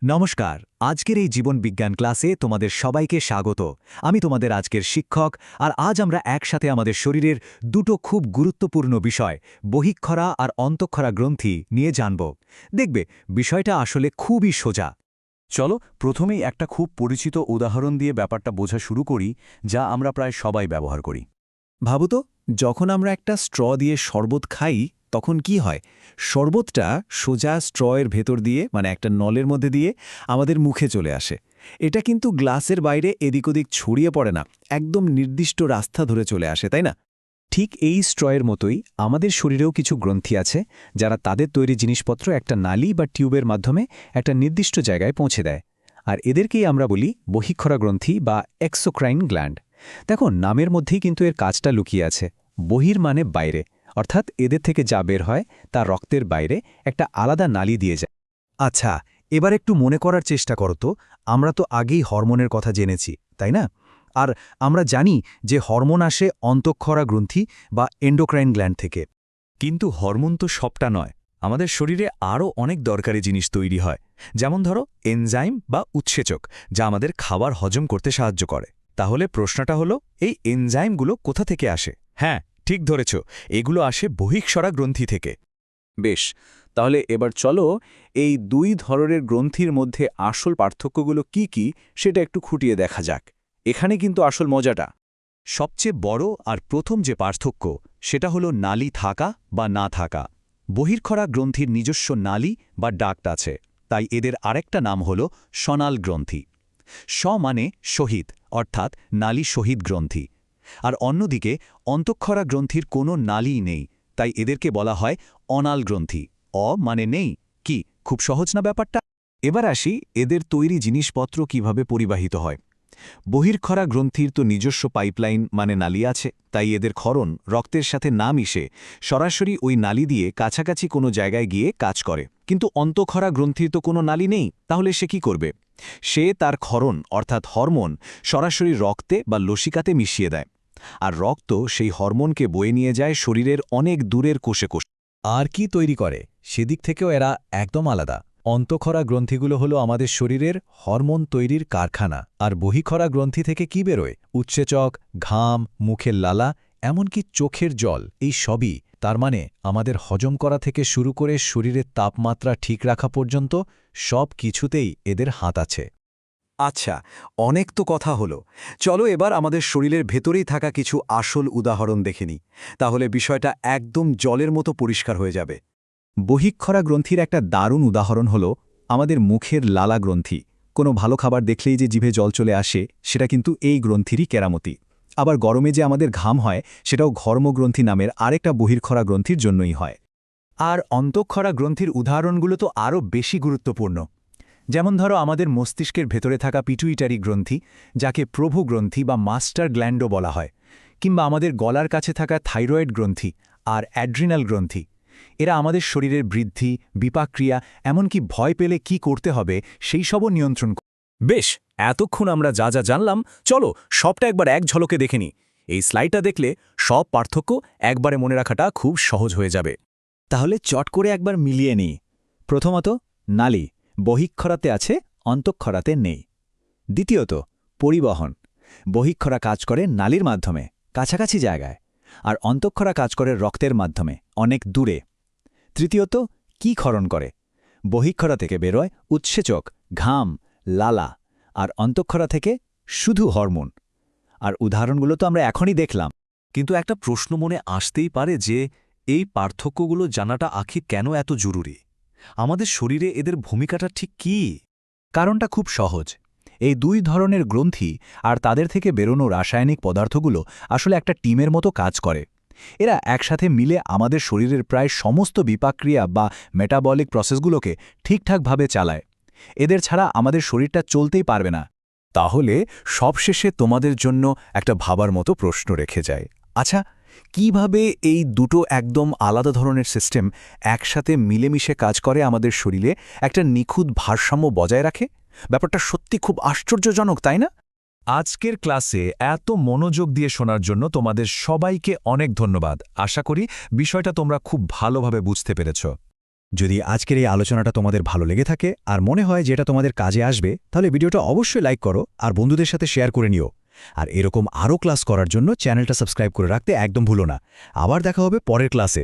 নমস্কার। আজকের এই জীবন বিজ্ঞান ক্লাসে তোমাদের সবাইকে স্বাগত। আমি তোমাদের আজকের শিক্ষক, আর আজ আমরা একসাথে আমাদের শরীরের দুটো খুব গুরুত্বপূর্ণ বিষয়, বহিঃক্ষরা আর অন্তঃক্ষরা গ্রন্থি নিয়ে জানব। দেখবে, বিষয়টা আসলে খুবই সোজা। চলো প্রথমেই একটা খুব পরিচিত উদাহরণ দিয়ে ব্যাপারটা বোঝা শুরু করি, যা আমরা প্রায় সবাই ব্যবহার করি। ভাবো তো, যখন আমরা একটা স্ট্র দিয়ে শরবত খাই তখন কি হয়? শরবতটা সোজা স্ট্রয়ের ভেতর দিয়ে, মানে একটা নলের মধ্যে দিয়ে আমাদের মুখে চলে আসে। এটা কিন্তু গ্লাসের বাইরে এদিক ওদিক ছড়িয়ে পড়ে না, একদম নির্দিষ্ট রাস্তা ধরে চলে আসে, তাই না? ঠিক এই স্ট্রয়ের মতোই আমাদের শরীরেও কিছু গ্রন্থি আছে, যারা তাদের তৈরি জিনিসপত্র একটা নালী বা টিউবের মাধ্যমে একটা নির্দিষ্ট জায়গায় পৌঁছে দেয়। আর এদেরকেই আমরা বলি বহিঃক্ষরা গ্রন্থি বা এক্সোক্রাইন গ্ল্যান্ড। দেখো, নামের মধ্যেই কিন্তু এর কাজটা লুকিয়ে আছে। বহির মানে বাইরে, অর্থাৎ এদের থেকে যা বের হয় তা রক্তের বাইরে একটা আলাদা নালী দিয়ে যায়। আচ্ছা, এবার একটু মনে করার চেষ্টা করো তো। আমরা তো আগেই হরমোনের কথা জেনেছি, তাই না? আর আমরা জানি যে হরমোন আসে অন্তঃক্ষরা গ্রন্থি বা এন্ডোক্রাইন গ্ল্যান্ড থেকে। কিন্তু হরমোন তো সবটা নয়। আমাদের শরীরে আরও অনেক দরকারি জিনিস তৈরি হয়, যেমন ধরো এনজাইম বা উৎসেচক, যা আমাদের খাবার হজম করতে সাহায্য করে। তাহলে প্রশ্নটা হলো, এই এনজাইমগুলো কোথা থেকে আসে? হ্যাঁ, ঠিক ধরেছ, এগুলো আসে বহিঃক্ষরা গ্রন্থি থেকে। বেশ, তাহলে এবার চলো এই দুই ধরনের গ্রন্থির মধ্যে আসল পার্থক্যগুলো কি কি সেটা একটু খুঁটিয়ে দেখা যাক। এখানে কিন্তু আসল মজাটা। সবচেয়ে বড় আর প্রথম যে পার্থক্য, সেটা হলো নালী থাকা বা না থাকা। বহিঃক্ষরা গ্রন্থির নিজস্ব নালী বা ডাক্ট আছে, তাই এদের আরেকটা নাম হল সনাল গ্রন্থি। মানে শহীদ, অর্থাৎ নালী শহীদ গ্রন্থি। আর অন্যদিকে অন্তঃক্ষরা গ্রন্থির কোনো নালীই নেই, তাই এদেরকে বলা হয় অনাল গ্রন্থি। মানে নেই। কি খুব সহজ না ব্যাপারটা? এবার আসি এদের তৈরি জিনিসপত্র কিভাবে পরিবাহিত হয়। বহিঃক্ষরা গ্রন্থির তো নিজস্ব পাইপলাইন মানে নালী আছে, তাই এদের ক্ষরণ রক্তের সাথে না মিশে সরাসরি ওই নালী দিয়ে কাছাকাছি কোনো জায়গায় গিয়ে কাজ করে। কিন্তু অন্তঃক্ষরা গ্রন্থির তো কোনো নালী নেই, তাহলে সে কি করবে? সে তার ক্ষরণ অর্থাৎ হরমোন সরাসরি রক্তে বা লসিকাতে মিশিয়ে দেয়, আর রক্ত সেই হরমোনকে বয়ে নিয়ে যায় শরীরের অনেক দূরের কোষে কোষে। আর কি তৈরি করে সেদিক থেকেও এরা একদম আলাদা। অন্তঃক্ষরা গ্রন্থিগুলো হলো আমাদের শরীরের হরমোন তৈরির কারখানা, আর বহিঃক্ষরা গ্রন্থি থেকে কি বেরোয়? উৎসেচক, ঘাম, মুখের লালা, এমনকি চোখের জল, এই সবই। তার মানে আমাদের হজম করা থেকে শুরু করে শরীরের তাপমাত্রা ঠিক রাখা পর্যন্ত সব কিছুতেই এদের হাত আছে। আচ্ছা, অনেক তো কথা হলো। চলো এবার আমাদের শরীরের ভেতরেই থাকা কিছু আসল উদাহরণ দেখে নিই। তাহলে বিষয়টা একদম জলের মতো পরিষ্কার হয়ে যাবে। বহিঃক্ষরা গ্রন্থির একটা দারুণ উদাহরণ হলো আমাদের মুখের লালা গ্রন্থি। কোনো ভালো খাবার দেখলেই যে জিভে জল চলে আসে, সেটা কিন্তু এই গ্রন্থিরই কেরামতি। আবার গরমে যে আমাদের ঘাম হয়, সেটাও ঘর্মগ্রন্থি নামের আরেকটা বহিঃক্ষরা গ্রন্থির জন্যই হয়। আর অন্তঃক্ষরা গ্রন্থির উদাহরণগুলো তো আরও বেশি গুরুত্বপূর্ণ। যেমন ধরো আমাদের মস্তিষ্কের ভেতরে থাকা পিটুইটারি গ্রন্থি, যাকে প্রভু গ্রন্থি বা মাস্টার গ্ল্যান্ডও বলা হয়, কিংবা আমাদের গলার কাছে থাকা থাইরয়েড গ্রন্থি আর অ্যাড্রিনাল গ্রন্থি। এরা আমাদের শরীরের বৃদ্ধি, বিপাকক্রিয়া, এমনকি ভয় পেলে কি করতে হবে সেই সবও নিয়ন্ত্রণ করে। বেশ, এতক্ষণ আমরা যা যা জানলাম, চলো সবটা একবার এক ঝলকে দেখে নিই। এই স্লাইডটা দেখলে সব পার্থক্য একবারে মনে রাখাটা খুব সহজ হয়ে যাবে। তাহলে চট করে একবার মিলিয়ে নিই। প্রথমত, নালী বহিঃক্ষরাতে আছে, অন্তঃক্ষরাতে নেই। দ্বিতীয়ত, পরিবহন। বহিঃক্ষরা কাজ করে নালীর মাধ্যমে, কাছাকাছি জায়গায়, আর অন্তঃক্ষরা কাজ করে রক্তের মাধ্যমে, অনেক দূরে। তৃতীয়ত, কি ক্ষরণ করে? বহিঃক্ষরা থেকে বেরোয় উৎসেচক, ঘাম, লালা, আর অন্তঃক্ষরা থেকে শুধু হরমোন। আর উদাহরণগুলো তো আমরা এখনই দেখলাম। কিন্তু একটা প্রশ্ন মনে আসতেই পারে যে, এই পার্থক্যগুলো জানাটা আখির কেন এত জরুরি? আমাদের শরীরে এদের ভূমিকাটা ঠিক কী? কারণটা খুব সহজ। এই দুই ধরনের গ্রন্থি আর তাদের থেকে বেরোনো রাসায়নিক পদার্থগুলো আসলে একটা টিমের মতো কাজ করে। এরা একসাথে মিলে আমাদের শরীরের প্রায় সমস্ত বিপাকক্রিয়া বা মেটাবলিক প্রসেসগুলোকে ঠিকঠাকভাবে চালায়। এদের ছাড়া আমাদের শরীরটা চলতেই পারবে না। তাহলে সবশেষে তোমাদের জন্য একটা ভাবার মতো প্রশ্ন রেখে যায়। আচ্ছা, কিভাবে এই দুটো একদম আলাদা ধরনের সিস্টেম একসাথে মিলেমিশে কাজ করে আমাদের শরীরে একটা নিখুঁত ভারসাম্য বজায় রাখে? ব্যাপারটা সত্যি খুব আশ্চর্যজনক, তাই না? আজকের ক্লাসে এত মনোযোগ দিয়ে শোনার জন্য তোমাদের সবাইকে অনেক ধন্যবাদ। আশা করি বিষয়টা তোমরা খুব ভালোভাবে বুঝতে পেরেছ। যদি আজকের এই আলোচনাটা তোমাদের ভালো লেগে থাকে আর মনে হয় যে এটা তোমাদের কাজে আসবে তাহলে ভিডিওটা অবশ্যই লাইক করো আর বন্ধুদের সাথে শেয়ার করে নিও। আর এরকম আরও ক্লাস করার জন্য চ্যানেলটা সাবস্ক্রাইব করে রাখতে একদম ভুলো না। আবার দেখা হবে পরের ক্লাসে।